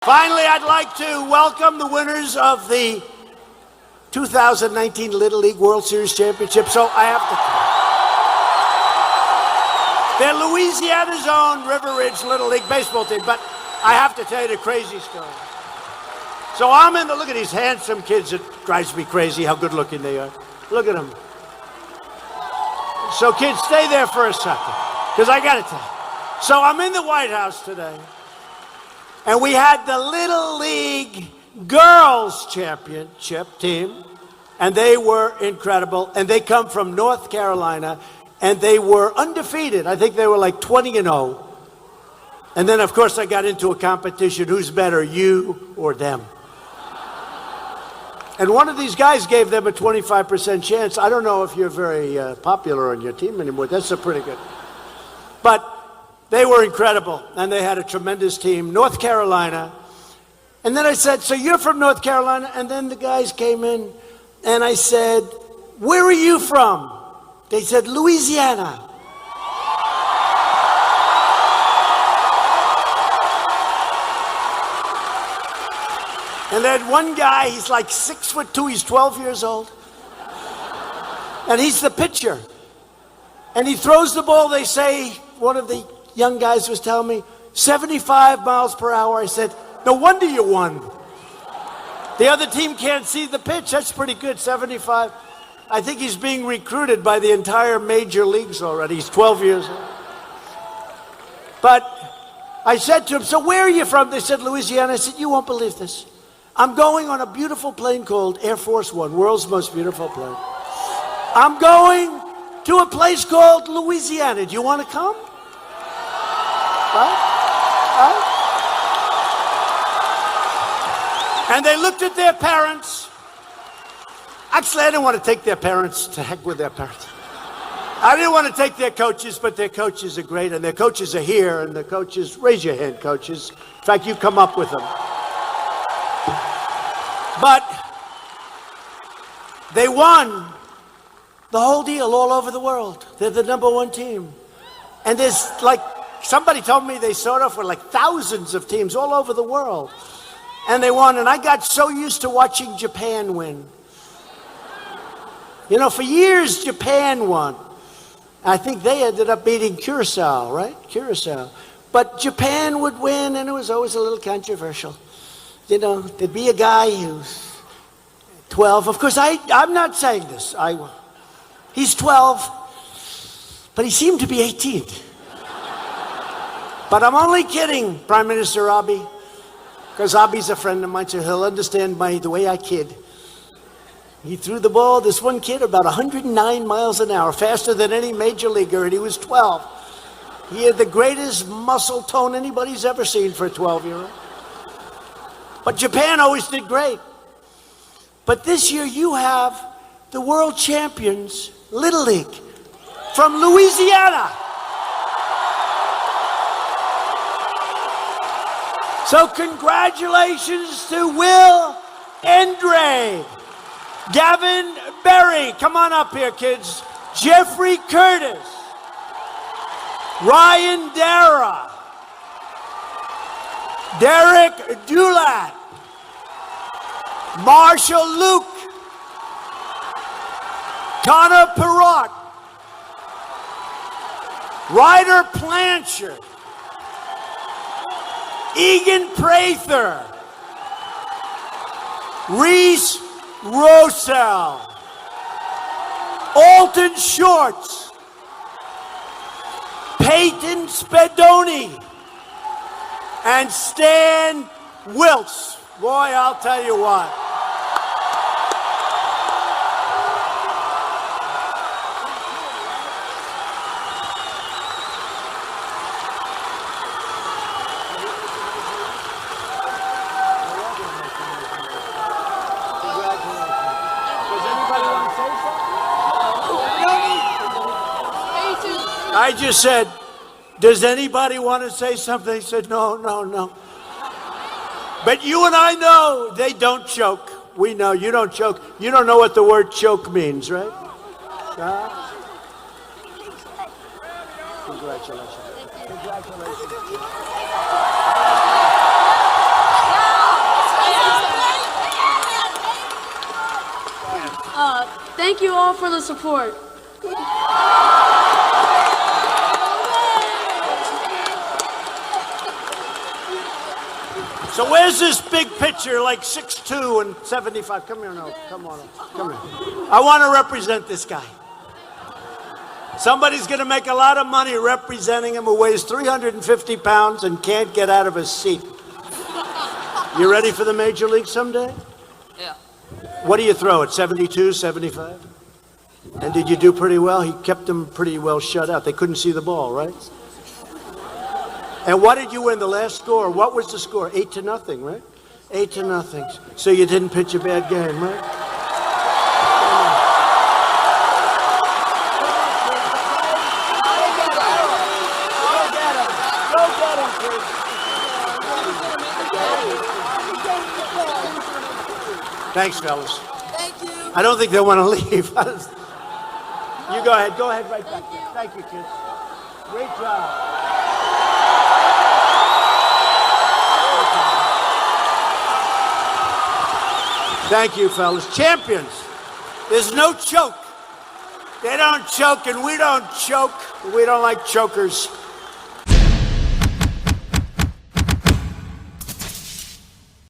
Finally, I'd like to welcome the winners of the 2019 Little League World Series Championship. So I have to. They're Louisiana's own River Ridge Little League baseball team, but I have to tell you the crazy story. So I'm in the, look at these handsome kids. It drives me crazy how good looking they are. Look at them. So kids, stay there for a second, because I got to tell you. So I'm in the White House today, and we had the Little League Girls Championship team, and they were incredible. And they come from North Carolina, and they were undefeated. I think they were like 20-0. And then, of course, I got into a competition. Who's better, you or them? And one of these guys gave them a 25% chance. I don't know if you're very popular on your team anymore. That's a pretty good. But they were incredible, and they had a tremendous team. North Carolina. And then I said, so you're from North Carolina? And then the guys came in, and I said, where are you from? They said, Louisiana. And then one guy, he's like 6'2", he's 12 years old. And he's the pitcher. And he throws the ball, they say, one of the young guys was telling me, 75 miles per hour. I said, no wonder you won. The other team can't see the pitch. That's pretty good, 75. I think he's being recruited by the entire major leagues already. He's 12 years old. But I said to him, so where are you from? They said, Louisiana. I said, you won't believe this. I'm going on a beautiful plane called Air Force One, world's most beautiful plane. I'm going to a place called Louisiana. Do you want to come? Right? And they looked at their parents. Actually, I didn't want to take their parents. To heck with their parents. I didn't want to take their coaches, but their coaches are great, and their coaches are here, and the coaches, raise your hand, coaches. In fact, you come up with them. But they won the whole deal all over the world. They're the #1 team. And there's like, somebody told me they started off with like thousands of teams all over the world. And they won, and I got so used to watching Japan win. You know, for years, Japan won. I think they ended up beating Curacao, right? Curacao. But Japan would win, and it was always a little controversial. You know, there'd be a guy who's 12. Of course, I'm not saying this. He's 12, but he seemed to be 18. But I'm only kidding, Prime Minister Abe, because Abe's a friend of mine, so he'll understand the way I kid. He threw the ball, this one kid, about 109 miles an hour, faster than any major leaguer, and he was 12. He had the greatest muscle tone anybody's ever seen for a 12-year-old. But Japan always did great. But this year you have the world champions, Little League, from Louisiana. So congratulations to Will Endre, Gavin Berry, come on up here, kids. Jeffrey Curtis, Ryan Dara, Derek Dulat, Marshall Luke, Connor Perrott, Ryder Plancher, Egan Prather, Reese Rosell, Alton Shorts, Peyton Spadoni, and Stan Wiltz. Boy, I'll tell you what. I just said, does anybody want to say something? He said, no, no, no. But you and I know they don't choke. We know you don't choke. You don't know what the word choke means, right? Congratulations. Congratulations. Thank you all for the support. So where's this big pitcher, like 6'2" and 75? Come here, no, come on, come here. I want to represent this guy. Somebody's going to make a lot of money representing him who weighs 350 pounds and can't get out of his seat. You ready for the major league someday? Yeah. What do you throw at 72, 75? And did you do pretty well? He kept them pretty well shut out. They couldn't see the ball, right? And what did you win the last score? What was the score? 8-0, right? 8-0. So you didn't pitch a bad game, right? Thanks, fellas. Thank you. I don't think they want to leave. You go ahead. Go ahead right back there. Thank you, kids. Great job. Thank you, fellas. Champions. There's no choke. They don't choke, and we don't choke. We don't like chokers.